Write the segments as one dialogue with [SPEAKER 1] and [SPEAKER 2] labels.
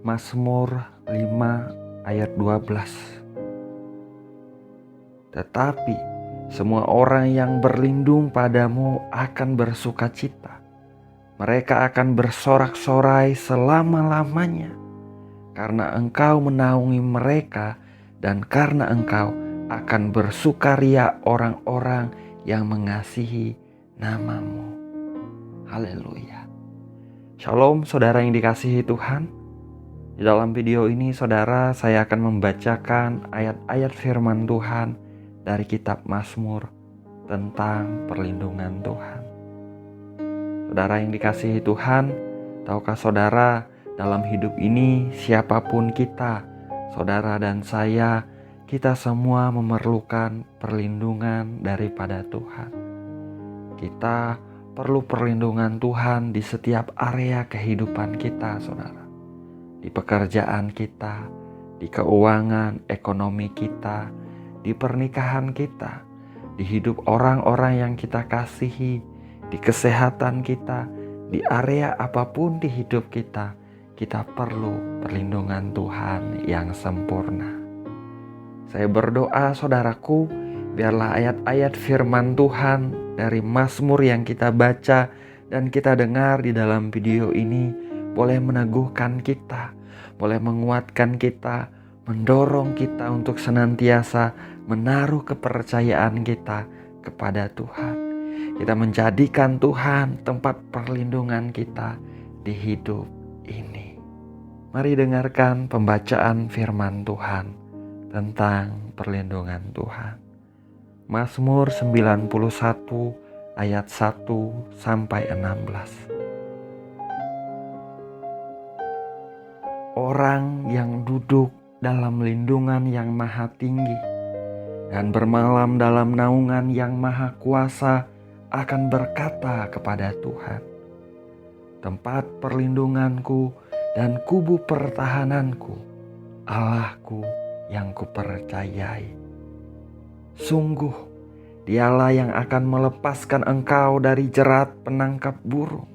[SPEAKER 1] Mazmur 5 ayat 12. Tetapi semua orang yang berlindung padamu akan bersukacita. Mereka akan bersorak-sorai selama-lamanya. Karena engkau menaungi mereka dan karena engkau akan bersukaria orang-orang yang mengasihi namamu. Haleluya. Shalom saudara yang dikasihi Tuhan. Di dalam video ini saudara, saya akan membacakan ayat-ayat firman Tuhan dari kitab Mazmur tentang perlindungan Tuhan. Saudara yang dikasihi Tuhan, tahukah saudara, dalam hidup ini siapapun kita, saudara dan saya, kita semua memerlukan perlindungan daripada Tuhan. Kita perlu perlindungan Tuhan di setiap area kehidupan kita, saudara. Di pekerjaan kita, di keuangan, ekonomi kita, di pernikahan kita, di hidup orang-orang yang kita kasihi, di kesehatan kita, di area apapun di hidup kita, kita perlu perlindungan Tuhan yang sempurna. Saya berdoa saudaraku, biarlah ayat-ayat firman Tuhan dari Mazmur yang kita baca dan kita dengar di dalam video ini boleh meneguhkan kita, boleh menguatkan kita, mendorong kita untuk senantiasa menaruh kepercayaan kita kepada Tuhan. Kita menjadikan Tuhan tempat perlindungan kita di hidup ini. Mari dengarkan pembacaan firman Tuhan tentang perlindungan Tuhan. Mazmur 91 ayat 1 sampai 16. Orang yang duduk dalam lindungan yang maha tinggi dan bermalam dalam naungan yang maha kuasa akan berkata kepada Tuhan, tempat perlindunganku dan kubu pertahananku, Allahku yang kupercayai. Sungguh, dialah yang akan melepaskan engkau dari jerat penangkap burung,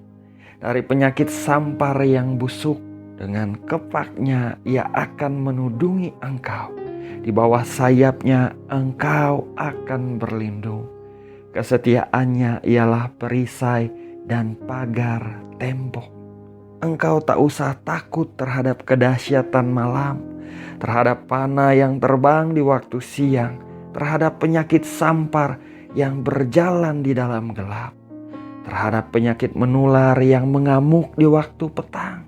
[SPEAKER 1] dari penyakit sampar yang busuk. Dengan kepaknya ia akan menudungi engkau. Di bawah sayapnya engkau akan berlindung. Kesetiaannya ialah perisai dan pagar tembok. Engkau tak usah takut terhadap kedahsyatan malam, terhadap panah yang terbang di waktu siang, terhadap penyakit sampar yang berjalan di dalam gelap, terhadap penyakit menular yang mengamuk di waktu petang.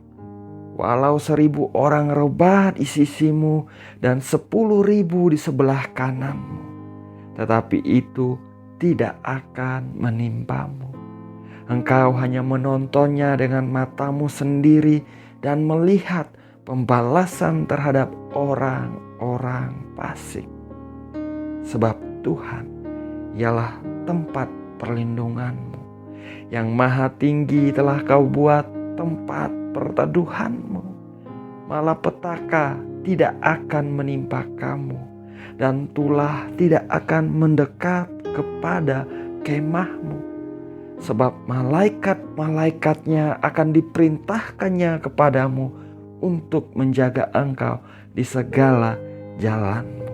[SPEAKER 1] Walau 1.000 orang rebah di sisimu dan 10.000 di sebelah kananmu, tetapi itu tidak akan menimpamu. Engkau hanya menontonnya dengan matamu sendiri dan melihat pembalasan terhadap orang-orang fasik. Sebab Tuhan ialah tempat perlindunganmu. Yang maha tinggi telah kau buat tempat perteduhanmu. Malapetaka tidak akan menimpa kamu, dan tulah tidak akan mendekat kepada kemahmu. Sebab malaikat-malaikatnya akan diperintahkannya kepadamu untuk menjaga engkau di segala jalanmu.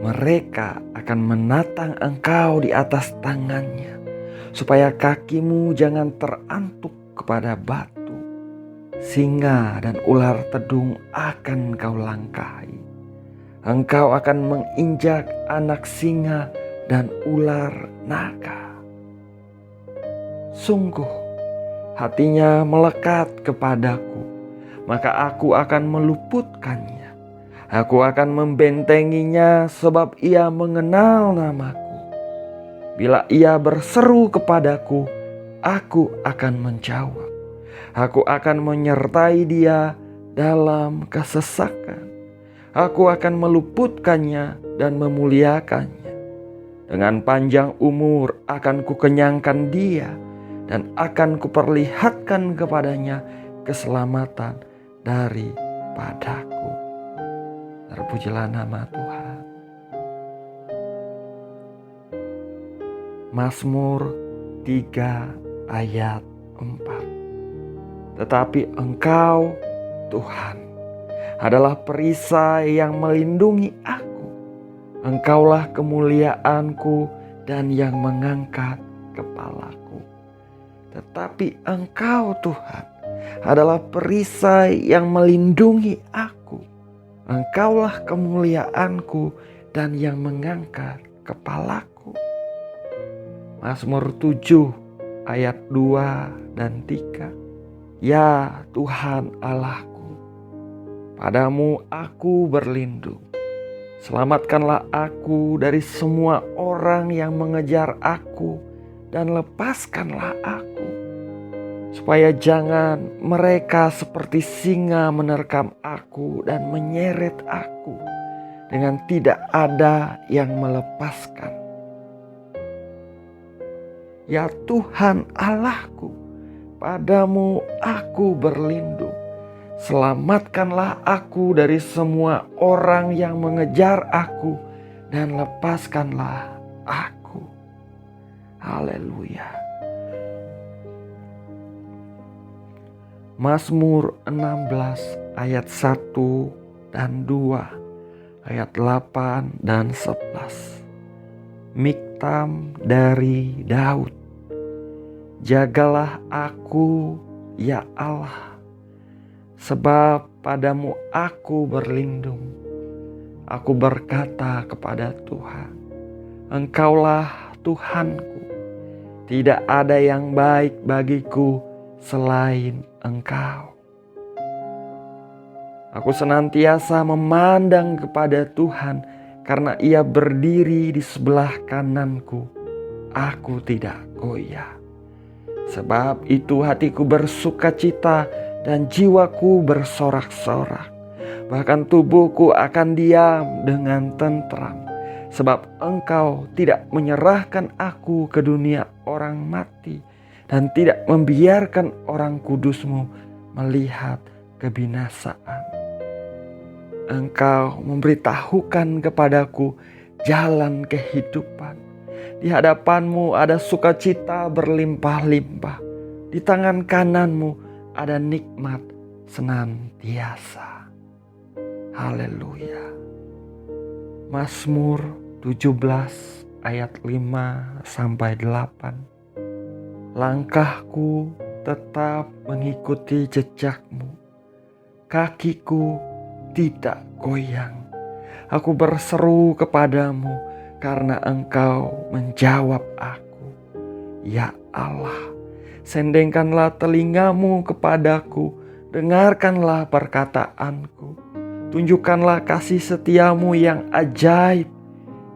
[SPEAKER 1] Mereka akan menatang engkau di atas tangannya, supaya kakimu jangan terantuk kepada batu. Singa dan ular tedung akan kau langkahi. Engkau akan menginjak anak singa dan ular naga. Sungguh hatinya melekat kepadaku, maka aku akan meluputkannya. Aku akan membentenginya sebab ia mengenal namaku. Bila ia berseru kepadaku, aku akan menjawab. Aku akan menyertai dia dalam kesesakan. Aku akan meluputkannya dan memuliakannya. Dengan panjang umur akan kukenyangkan dia dan akan kuperlihatkan kepadanya keselamatan daripadaku. Terpujilah nama Tuhan. Mazmur 3 ayat 4. Tetapi engkau Tuhan adalah perisai yang melindungi aku. Engkaulah kemuliaanku dan yang mengangkat kepalaku. Tetapi Engkau Tuhan adalah perisai yang melindungi aku. Engkaulah kemuliaanku dan yang mengangkat kepalaku. Mazmur 7 ayat 2 dan 3. Ya Tuhan Allahku, padamu aku berlindung. Selamatkanlah aku dari semua orang yang mengejar aku dan lepaskanlah aku, supaya jangan mereka seperti singa menerkam aku dan menyeret aku dengan tidak ada yang melepaskan. Ya Tuhan Allahku, padamu aku berlindung. Selamatkanlah aku dari semua orang yang mengejar aku dan lepaskanlah aku. Haleluya. Mazmur 16 ayat 1 dan 2, ayat 8 dan 11. Miktam dari Daud. Jagalah aku, ya Allah, sebab padamu aku berlindung. Aku berkata kepada Tuhan, Engkaulah Tuhanku. Tidak ada yang baik bagiku selain Engkau. Aku senantiasa memandang kepada Tuhan, karena Ia berdiri di sebelah kananku. Aku tidak goyah. Sebab itu hatiku bersukacita dan jiwaku bersorak-sorak. Bahkan tubuhku akan diam dengan tentram. Sebab Engkau tidak menyerahkan aku ke dunia orang mati, dan tidak membiarkan orang kudus-Mu melihat kebinasaan. Engkau memberitahukan kepadaku jalan kehidupan. Di hadapan-Mu ada sukacita berlimpah-limpah. Di tangan kanan-Mu ada nikmat senantiasa. Haleluya. Mazmur 17 ayat 5 sampai 8. Langkahku tetap mengikuti jejak-Mu. Kakiku tidak goyang. Aku berseru kepadamu karena Engkau menjawab aku. Ya Allah, sendengkanlah telingamu kepadaku, dengarkanlah perkataanku. Tunjukkanlah kasih setiamu yang ajaib.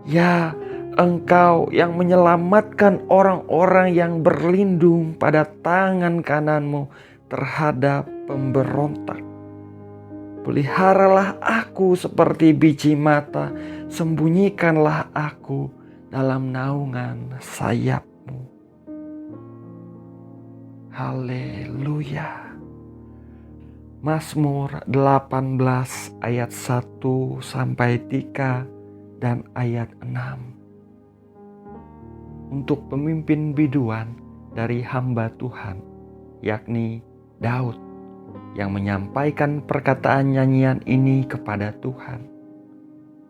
[SPEAKER 1] Ya, Engkau yang menyelamatkan orang-orang yang berlindung pada tangan kananmu terhadap pemberontak. Peliharalah aku seperti biji mata, sembunyikanlah aku dalam naungan sayap-Mu. Haleluya. Mazmur 18 ayat 1 sampai 3 dan ayat 6. Untuk pemimpin biduan dari hamba Tuhan, yakni Daud, yang menyampaikan perkataan nyanyian ini kepada Tuhan.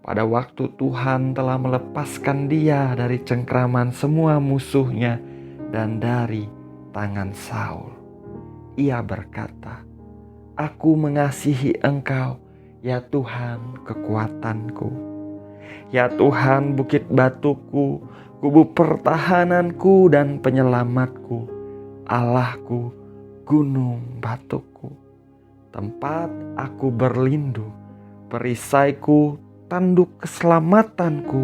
[SPEAKER 1] Pada waktu Tuhan telah melepaskan dia dari cengkraman semua musuhnya dan dari tangan Saul, ia berkata, Aku mengasihi Engkau, ya Tuhan kekuatanku. Ya Tuhan bukit batuku, kubu pertahananku dan penyelamatku, Allahku, gunung batuku, tempat aku berlindung, perisaiku, tanduk keselamatanku,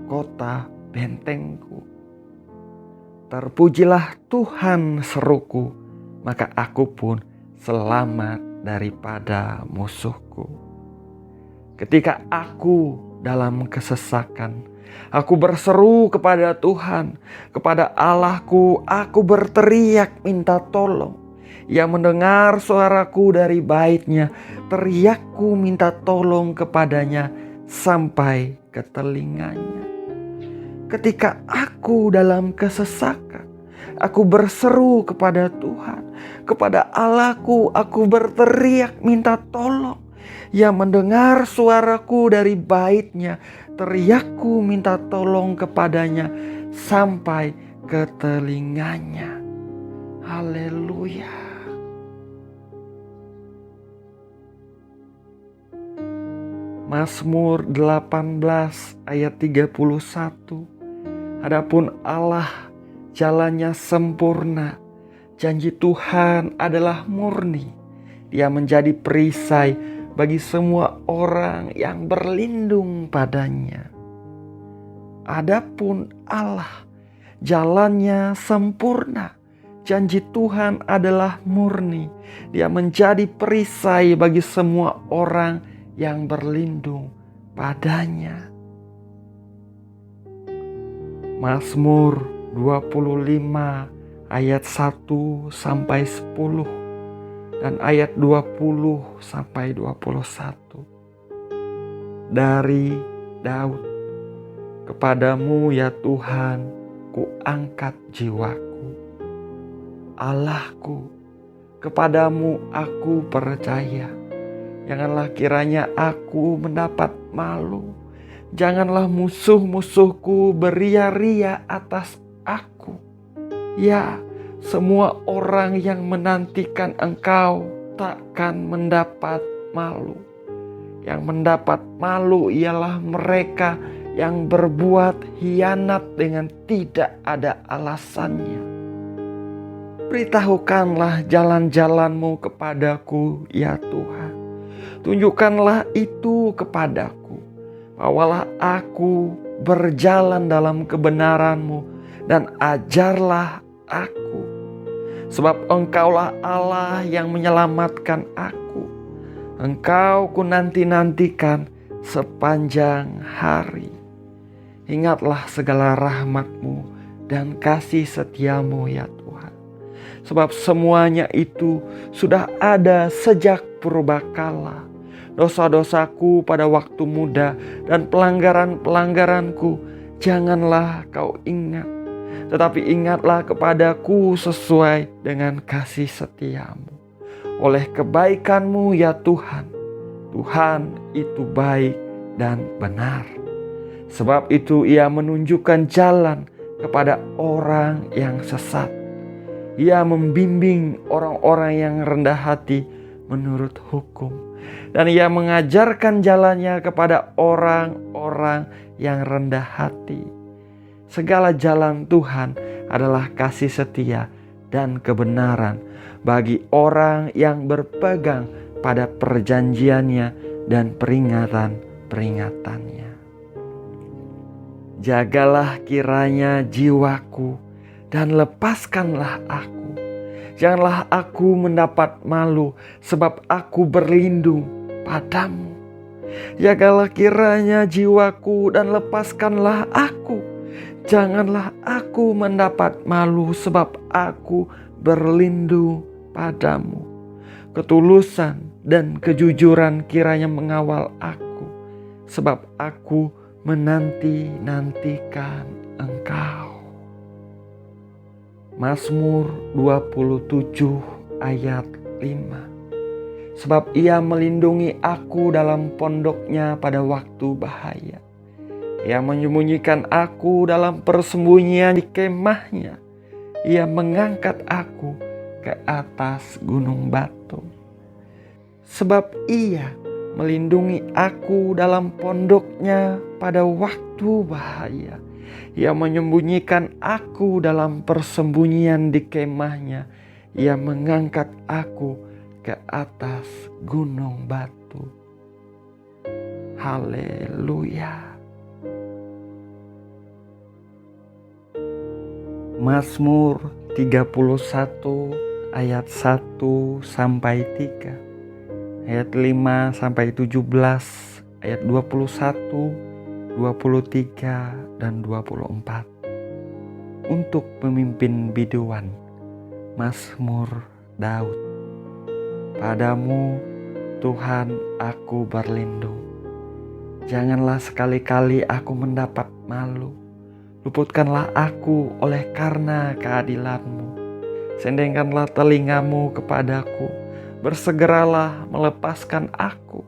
[SPEAKER 1] kota bentengku. Terpujilah Tuhan seruku, maka aku pun selamat daripada musuhku. Ketika aku dalam kesesakan, aku berseru kepada Tuhan, kepada Allahku, aku berteriak minta tolong. Ia mendengar suaraku dari baitnya, teriakku minta tolong kepadanya sampai ke telinganya. Ketika aku dalam kesesakan, Aku berseru kepada Tuhan, kepada Allahku. Aku berteriak minta tolong. Ia mendengar suaraku dari baitnya. Teriakku minta tolong kepadanya sampai ke telinganya. Haleluya. Mazmur 18 ayat 31. Adapun Allah jalannya sempurna, janji Tuhan adalah murni. Dia menjadi perisai bagi semua orang yang berlindung padanya. Adapun Allah jalannya sempurna, janji Tuhan adalah murni. Dia menjadi perisai bagi semua orang yang berlindung padanya. Mazmur 25 ayat 1 sampai 10 dan ayat 20 sampai 21. Dari Daud. Kepadamu ya Tuhan, ku angkat jiwaku. Allahku, kepadamu aku percaya. Janganlah kiranya aku mendapat malu. Janganlah musuh-musuhku beria-ria atas aku. Ya, semua orang yang menantikan Engkau takkan mendapat malu. Yang mendapat malu ialah mereka yang berbuat hianat dengan tidak ada alasannya. Beritahukanlah jalan-jalan-Mu kepadaku, ya Tuhan. Tunjukkanlah itu kepadaku. Bawalah aku berjalan dalam kebenaran-Mu dan ajarlah aku. Sebab Engkaulah Allah yang menyelamatkan aku. Engkau ku nanti-nantikan sepanjang hari. Ingatlah segala rahmat-Mu dan kasih setia-Mu ya Tuhan. Sebab semuanya itu sudah ada sejak purbakala. Dosa-dosaku pada waktu muda dan pelanggaran-pelanggaranku janganlah Kau ingat. Tetapi ingatlah kepadaku sesuai dengan kasih setia-Mu. Oleh kebaikan-Mu ya Tuhan, Tuhan itu baik dan benar. Sebab itu Ia menunjukkan jalan kepada orang yang sesat. Ia membimbing orang-orang yang rendah hati menurut hukum. Dan Ia mengajarkan jalannya kepada orang-orang yang rendah hati. Segala jalan Tuhan adalah kasih setia dan kebenaran bagi orang yang berpegang pada perjanjiannya dan peringatan-peringatannya. Jagalah kiranya jiwaku dan lepaskanlah aku. Janganlah aku mendapat malu, sebab aku berlindung padamu. Jagalah kiranya jiwaku dan lepaskanlah aku. Janganlah aku mendapat malu, sebab aku berlindung padamu. Ketulusan dan kejujuran kiranya mengawal aku, sebab aku menanti-nantikan Engkau. Mazmur 27 ayat 5. Sebab Ia melindungi aku dalam pondoknya pada waktu bahaya. Ia menyembunyikan aku dalam persembunyian di kemahnya. Ia mengangkat aku ke atas gunung batu. Sebab Ia melindungi aku dalam pondoknya pada waktu bahaya. Ia menyembunyikan aku dalam persembunyian di kemahnya. Ia mengangkat aku ke atas gunung batu. Haleluya. Mazmur 31 ayat 1 sampai 3. Ayat 5 sampai 17, ayat 21, 23 dan 24. Untuk pemimpin biduan, Mazmur Daud. Padamu Tuhan aku berlindung. Janganlah sekali-kali aku mendapat malu. Luputkanlah aku oleh karena keadilan-Mu. Sendengkanlah telingamu kepadaku. Bersegeralah melepaskan aku.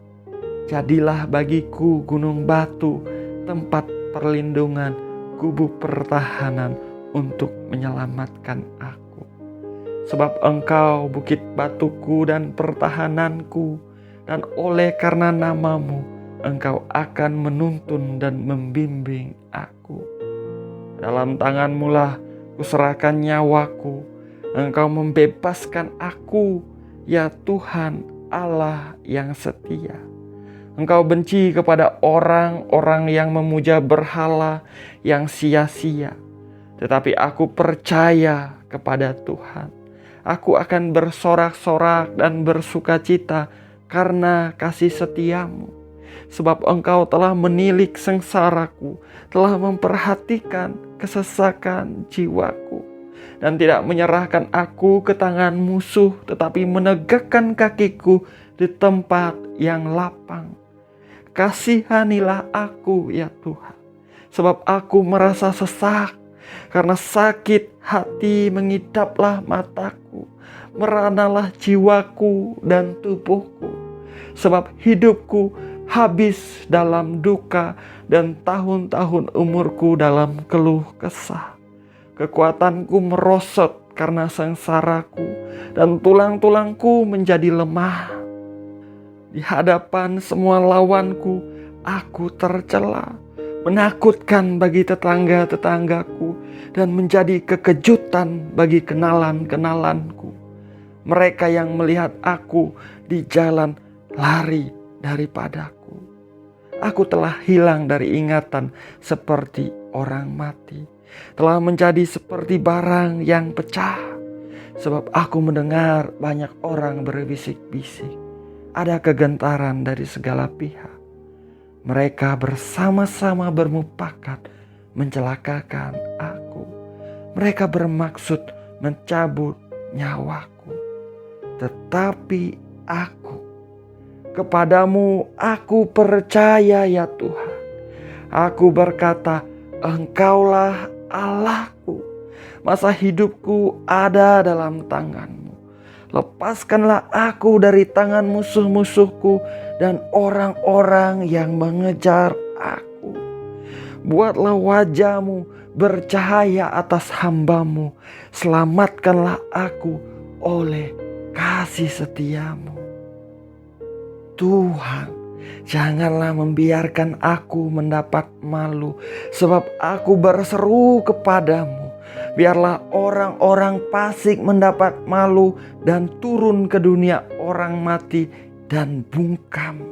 [SPEAKER 1] Jadilah bagiku gunung batu, tempat perlindungan, gubuk pertahanan untuk menyelamatkan aku. Sebab Engkau bukit batuku dan pertahananku, dan oleh karena nama-Mu, Engkau akan menuntun dan membimbing aku. Dalam tangan-Mu lah kuserahkan nyawaku. Engkau membebaskan aku, ya Tuhan Allah yang setia. Engkau benci kepada orang-orang yang memuja berhala yang sia-sia. Tetapi aku percaya kepada Tuhan. Aku akan bersorak-sorak dan bersukacita karena kasih setia-Mu. Sebab Engkau telah menilik sengsaraku, telah memperhatikan kesesakan jiwaku, dan tidak menyerahkan aku ke tangan musuh, tetapi menegakkan kakiku di tempat yang lapang. Kasihanilah aku, ya Tuhan, sebab aku merasa sesak. Karena sakit hati mengidaplah mataku, meranalah jiwaku dan tubuhku. Sebab hidupku habis dalam duka, dan tahun-tahun umurku dalam keluh kesah. Kekuatanku merosot karena sengsaraku, dan tulang-tulangku menjadi lemah. Di hadapan semua lawanku, aku tercela, menakutkan bagi tetangga-tetanggaku, dan menjadi kekejutan bagi kenalan-kenalanku. Mereka yang melihat aku di jalan lari daripadaku. Aku telah hilang dari ingatan seperti orang mati, telah menjadi seperti barang yang pecah. Sebab aku mendengar banyak orang berbisik-bisik, ada kegentaran dari segala pihak. Mereka bersama-sama bermufakat mencelakakan aku. Mereka bermaksud mencabut nyawaku. Tetapi kepadamu aku percaya, ya Tuhan. Aku berkata, Engkaulah Allahku. Masa hidupku ada dalam tangan-Mu. Lepaskanlah aku dari tangan musuh-musuhku dan orang-orang yang mengejar aku. Buatlah wajah-Mu bercahaya atas hamba-Mu. Selamatkanlah aku oleh kasih setia-Mu. Tuhan, janganlah membiarkan aku mendapat malu, sebab aku berseru kepadamu. Biarlah orang-orang fasik mendapat malu dan turun ke dunia orang mati dan bungkam.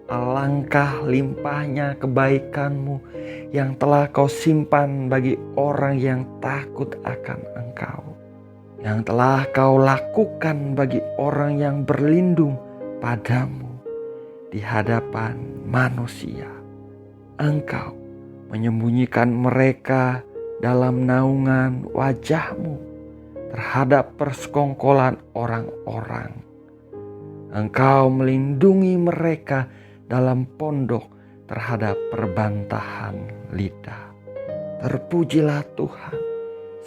[SPEAKER 1] Alangkah limpahnya kebaikan-Mu yang telah Kau simpan bagi orang yang takut akan Engkau, yang telah Kau lakukan bagi orang yang berlindung padamu di hadapan manusia. Engkau menyembunyikan mereka dalam naungan wajah-Mu terhadap persekongkolan orang-orang. Engkau melindungi mereka dalam pondok terhadap perbantahan lidah. Terpujilah Tuhan,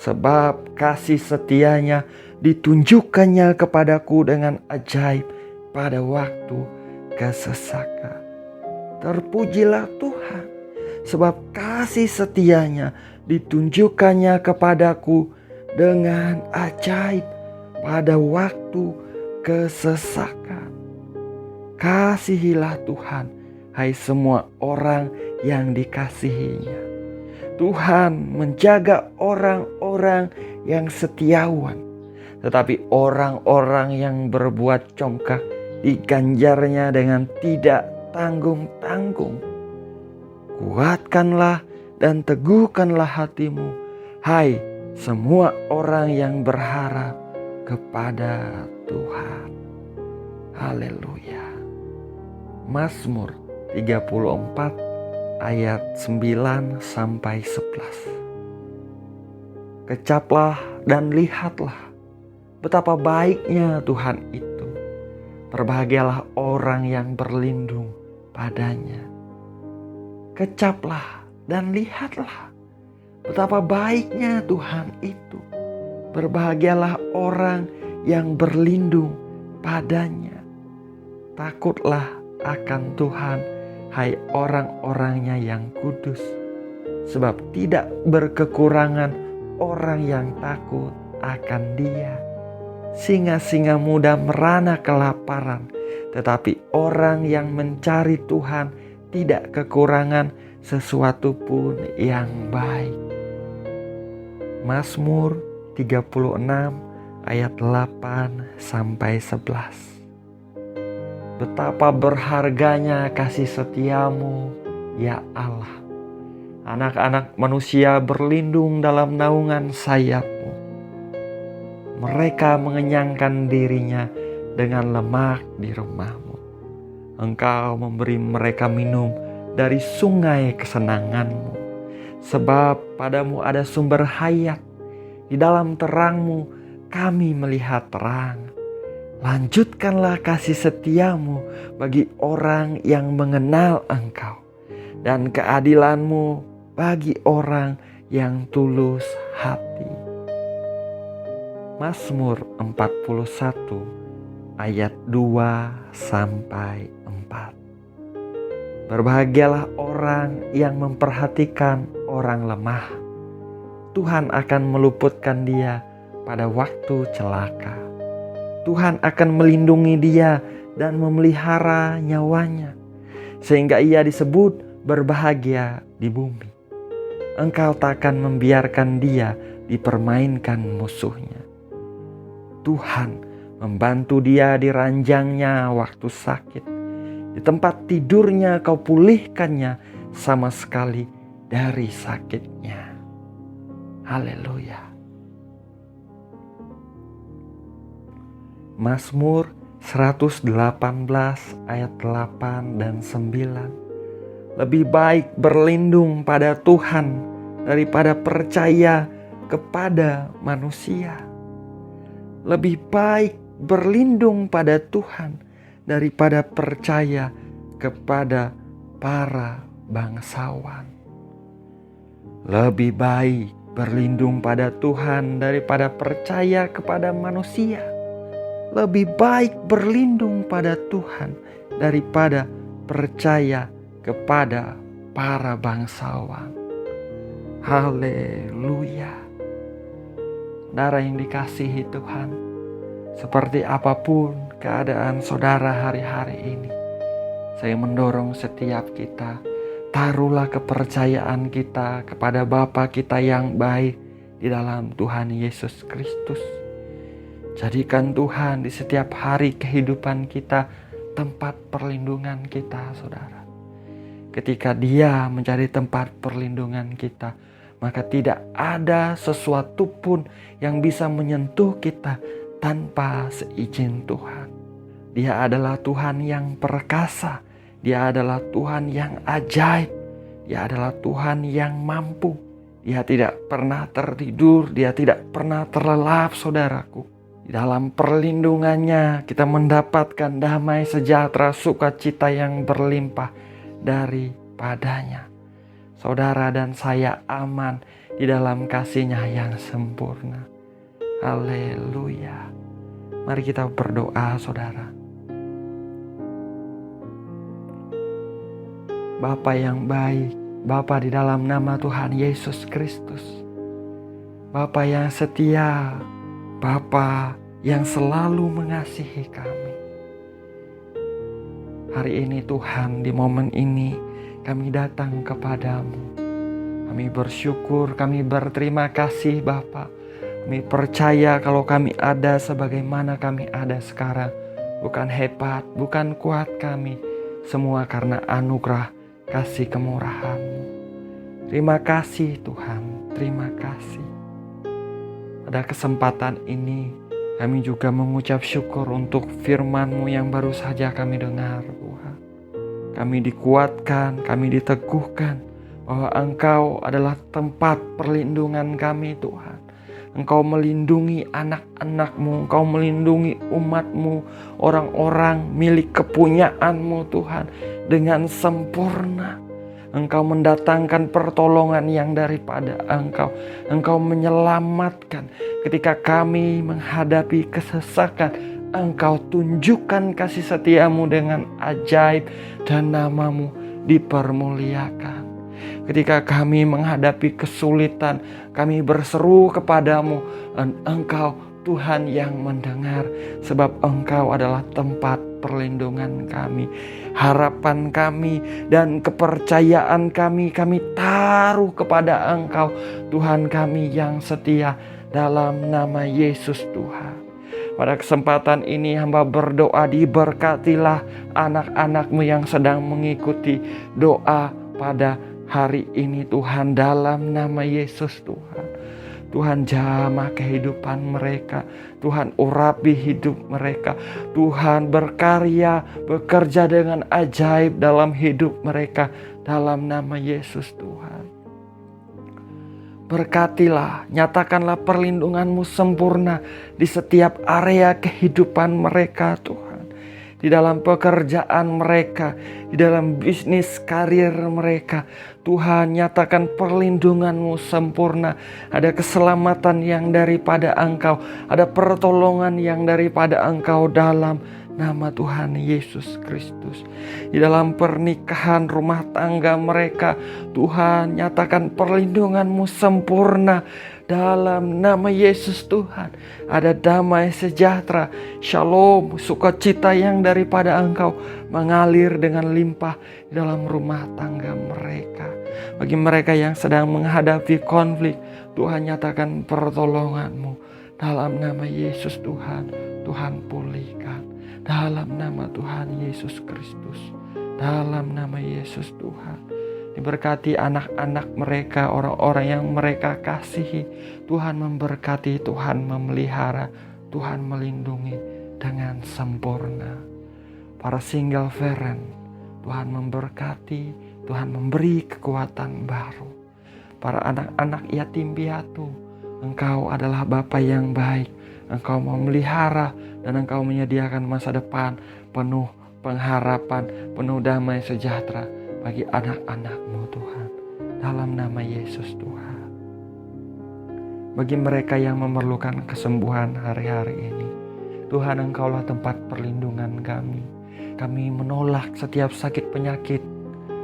[SPEAKER 1] sebab kasih setia-Nya ditunjukkannya kepadaku dengan ajaib pada waktu kesesakan. Terpujilah Tuhan, sebab kasih setia-Nya ditunjukkannya kepadaku dengan ajaib pada waktu kesesakan. Kasihilah Tuhan, hai semua orang yang dikasihi-Nya. Tuhan menjaga orang-orang yang setiawan, tetapi orang-orang yang berbuat congkak diganjarnya dengan tidak tanggung-tanggung. Kuatkanlah dan teguhkanlah hatimu, hai semua orang yang berharap kepada Tuhan. Haleluya. Mazmur 34 ayat 9 sampai 11. Kecaplah dan lihatlah betapa baiknya Tuhan itu. Berbahagialah orang yang berlindung padanya. Kecaplah dan lihatlah Betapa baiknya Tuhan itu. Berbahagialah orang yang berlindung padanya. Takutlah akan Tuhan, hai orang-orangnya yang kudus. Sebab tidak berkekurangan orang yang takut akan Dia. Singa-singa muda merana kelaparan, tetapi orang yang mencari Tuhan tidak kekurangan sesuatu pun yang baik. Mazmur 36 ayat 8 sampai 11. Betapa berharganya kasih setiamu, ya Allah. Anak-anak manusia berlindung dalam naungan sayapmu. Mereka mengenyangkan dirinya dengan lemak di rumahmu. Engkau memberi mereka minum dari sungai kesenanganmu. Sebab padamu ada sumber hayat. Di dalam terangmu kami melihat terang. Lanjutkanlah kasih setiamu bagi orang yang mengenal Engkau, dan keadilanmu bagi orang yang tulus hati. Mazmur 41 ayat 2 sampai 4. Berbahagialah orang yang memperhatikan orang lemah. Tuhan akan meluputkan dia pada waktu celaka. Tuhan akan melindungi dia dan memelihara nyawanya, sehingga ia disebut berbahagia di bumi. Engkau takkan membiarkan dia dipermainkan musuhnya. Tuhan membantu dia di ranjangnya waktu sakit. Di tempat tidurnya kau pulihkannya sama sekali dari sakitnya. Haleluya. Mazmur 118 ayat 8 dan 9. Lebih baik berlindung pada Tuhan daripada percaya kepada manusia. Lebih baik berlindung pada Tuhan daripada percaya kepada para bangsawan. Lebih baik berlindung pada Tuhan daripada percaya kepada manusia. Lebih baik berlindung pada Tuhan daripada percaya kepada para bangsawan. Haleluya. Saudara yang dikasihi Tuhan, seperti apapun keadaan saudara hari-hari ini, saya mendorong setiap kita, taruhlah kepercayaan kita kepada Bapa kita yang baik di dalam Tuhan Yesus Kristus. Jadikan Tuhan di setiap hari kehidupan kita tempat perlindungan kita, saudara. Ketika Dia menjadi tempat perlindungan kita, maka tidak ada sesuatu pun yang bisa menyentuh kita tanpa seizin Tuhan. Dia adalah Tuhan yang perkasa. Dia adalah Tuhan yang ajaib. Dia adalah Tuhan yang mampu. Dia tidak pernah tertidur. Dia tidak pernah terlelap, saudaraku. Di dalam perlindungannya kita mendapatkan damai sejahtera, sukacita yang berlimpah daripadanya. Saudara dan saya aman di dalam kasih-Nya yang sempurna. Haleluya. Mari kita berdoa, saudara. Bapa yang baik, Bapa di dalam nama Tuhan Yesus Kristus. Bapa yang setia, Bapa yang selalu mengasihi kami. Hari ini Tuhan, di momen ini kami datang kepadamu. Kami bersyukur, kami berterima kasih Bapa. Kami percaya kalau kami ada sebagaimana kami ada sekarang, bukan hebat, bukan kuat kami, semua karena anugerah kasih kemurahan-Mu. Terima kasih Tuhan, terima kasih. Pada kesempatan ini kami juga mengucap syukur untuk firman-Mu yang baru saja kami dengar, Tuhan. Kami dikuatkan, kami diteguhkan bahwa Engkau adalah tempat perlindungan kami, Tuhan. Engkau melindungi anak-anak-Mu, Engkau melindungi umat-Mu, orang-orang milik kepunyaan-Mu, Tuhan, dengan sempurna. Engkau mendatangkan pertolongan yang daripada Engkau. Engkau menyelamatkan ketika kami menghadapi kesesakan. Engkau tunjukkan kasih setiamu dengan ajaib dan namamu dipermuliakan. Ketika kami menghadapi kesulitan, kami berseru kepadamu, dan Engkau Tuhan yang mendengar, sebab Engkau adalah tempat perlindungan kami. Harapan kami dan kepercayaan kami taruh kepada Engkau, Tuhan kami yang setia, dalam nama Yesus Tuhan. Pada kesempatan ini hamba berdoa, diberkatilah anak-anak-Mu yang sedang mengikuti doa pada hari ini Tuhan, dalam nama Yesus Tuhan. Tuhan jamah kehidupan mereka, Tuhan urapi hidup mereka, Tuhan berkarya, bekerja dengan ajaib dalam hidup mereka, dalam nama Yesus Tuhan. Berkatilah, nyatakanlah perlindungan-Mu sempurna di setiap area kehidupan mereka Tuhan. Di dalam pekerjaan mereka, di dalam bisnis karir mereka, Tuhan nyatakan perlindungan-Mu sempurna. Ada keselamatan yang daripada Engkau, ada pertolongan yang daripada Engkau, dalam nama Tuhan Yesus Kristus. Di dalam pernikahan rumah tangga mereka, Tuhan nyatakan perlindungan-Mu sempurna, dalam nama Yesus Tuhan. Ada damai sejahtera, shalom, sukacita yang daripada Engkau mengalir dengan limpah di dalam rumah tangga mereka. Bagi mereka yang sedang menghadapi konflik, Tuhan nyatakan pertolongan-Mu, dalam nama Yesus Tuhan. Tuhan pulihkan, dalam nama Tuhan Yesus Kristus, dalam nama Yesus Tuhan. Diberkati anak-anak mereka, orang-orang yang mereka kasihi. Tuhan memberkati, Tuhan memelihara, Tuhan melindungi dengan sempurna. Para single parent, Tuhan memberkati, Tuhan memberi kekuatan baru. Para anak-anak yatim piatu, Engkau adalah Bapa yang baik. Engkau memelihara dan Engkau menyediakan masa depan penuh pengharapan, penuh damai sejahtera bagi anak-anak-Mu Tuhan, dalam nama Yesus Tuhan. Bagi mereka yang memerlukan kesembuhan hari-hari ini, Tuhan Engkaulah tempat perlindungan kami. Kami menolak setiap sakit penyakit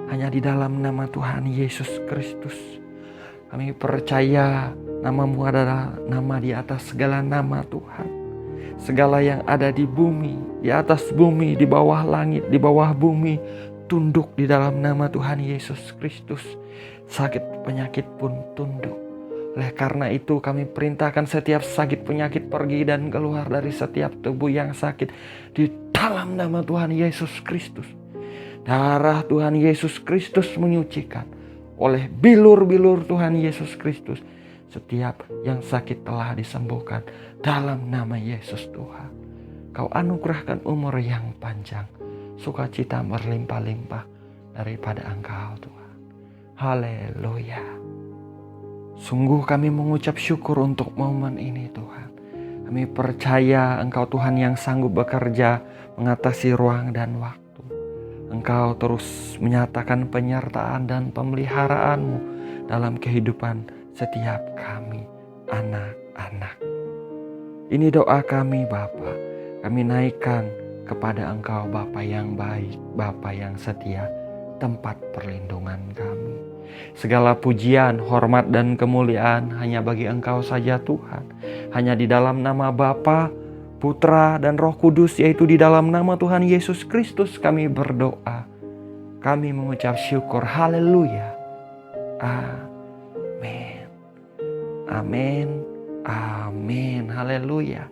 [SPEAKER 1] hanya di dalam nama Tuhan Yesus Kristus. Kami percaya nama-Mu adalah nama di atas segala nama Tuhan. Segala yang ada di bumi, di atas bumi, di bawah langit, di bawah bumi, tunduk di dalam nama Tuhan Yesus Kristus. Sakit penyakit pun tunduk. Oleh karena itu kami perintahkan setiap sakit penyakit pergi dan keluar dari setiap tubuh yang sakit di dalam nama Tuhan Yesus Kristus. Darah Tuhan Yesus Kristus menyucikan. Oleh bilur-bilur Tuhan Yesus Kristus, setiap yang sakit telah disembuhkan dalam nama Yesus Tuhan. Kau anugerahkan umur yang panjang, sukacita berlimpah-limpah daripada Engkau Tuhan. Haleluya. Sungguh kami mengucap syukur untuk momen ini Tuhan. Kami percaya Engkau Tuhan yang sanggup bekerja mengatasi ruang dan waktu. Engkau terus menyatakan penyertaan dan pemeliharaan-Mu dalam kehidupan setiap kami, anak-anak. Ini doa kami Bapa. Kami naikkan kepada Engkau Bapa yang baik, Bapa yang setia, tempat perlindungan kami. Segala pujian, hormat dan kemuliaan hanya bagi Engkau saja Tuhan. Hanya di dalam nama Bapa, Putra dan Roh Kudus, yaitu di dalam nama Tuhan Yesus Kristus kami berdoa. Kami mengucap syukur. Haleluya. Amin. Amin. Amin. Haleluya.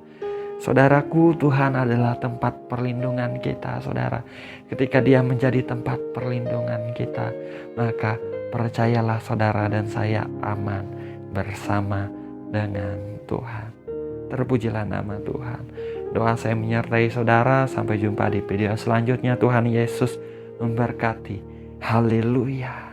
[SPEAKER 1] Saudaraku, Tuhan adalah tempat perlindungan kita, saudara. Ketika Dia menjadi tempat perlindungan kita, maka percayalah saudara dan saya aman bersama dengan Tuhan. Terpujilah nama Tuhan. Doa saya menyertai saudara. Sampai jumpa di video selanjutnya. Tuhan Yesus memberkati. Haleluya.